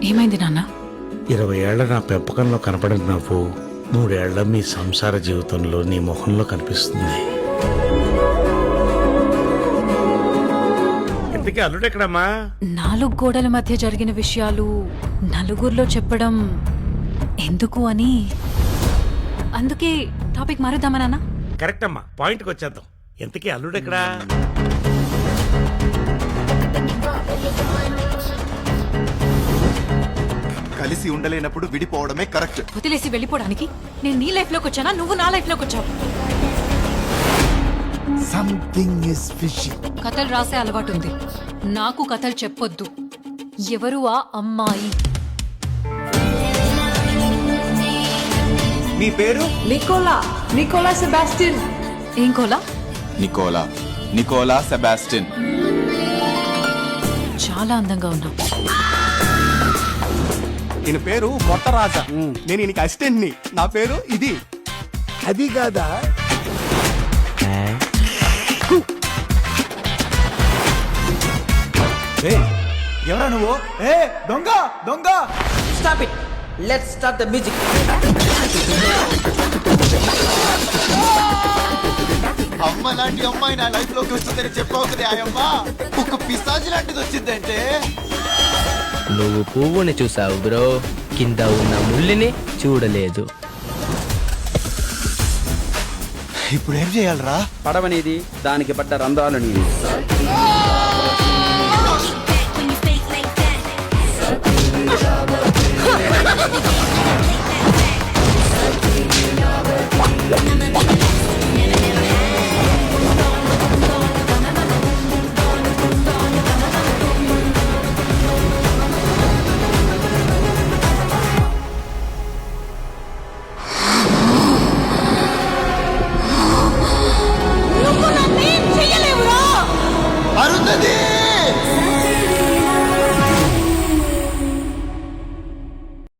ఏమైంది నాన్న? 20 ఏళ్ల నా పెంపకంలో కనపడిన నవ్వు 3 ఏళ్ల మీ సంసార జీవితంలో నీ ముఖంలో కనిపిస్తుంది. ఇంతకీ అల్లుడెక్కడమ్మా? 4 గోడల మధ్య జరిగిన విషయాలు నలుగురిలో చెప్పడం ఎందుకు అని, అందుకే టాపిక్ మారుద్దామా నాన్న? కరెక్ట్ అమ్మా, పాయింట్కి వచ్చేద్దాం. ఇంతకీ అల్లుడెక్కడా? కలిసి ఉండలేనప్పుడు విడిపోవడమే కరెక్ట్. వదిలేసి వెళ్ళిపోవడానికి నేను నీ లైఫ్ లోకి వచ్చానా, నువ్వు నా లైఫ్ లోకి వచ్చావు? Something is fishy. కథలు రాసే అలవాటు ఉంది, నాకు కథలు చెప్పొద్దు. ఎవరు ఆ అమ్మాయి? మీ పేరు? Nicola Sebastian. ఏం కోలా? Nicola Sebastian. చాలా అందంగా ఉన్నావు. ఈయన పేరు మొట్టరాజా, నేను ఈయనకి అసిస్టెంట్ ని. నా పేరు ఇది. అది కాదా? ఎవరా నువ్వు? ఏ దొంగ దొంగ! Stop it. Let's start the music. అమ్మ లాంటి అమ్మాయి నా లైఫ్ లోకి వచ్చిందని చెప్పావు కదా ఆయమ్మ. ఒక పిశాచి లాంటిది వచ్చిందంటే. నువ్వు పువ్వుని చూసావు బ్రో, కింద ఉన్న ముళ్ళిని చూడలేదు. ఇప్పుడు ఏం చేయాలరా? పడవనేది, దానికి పడ్డ రంధ్రాలు నీది.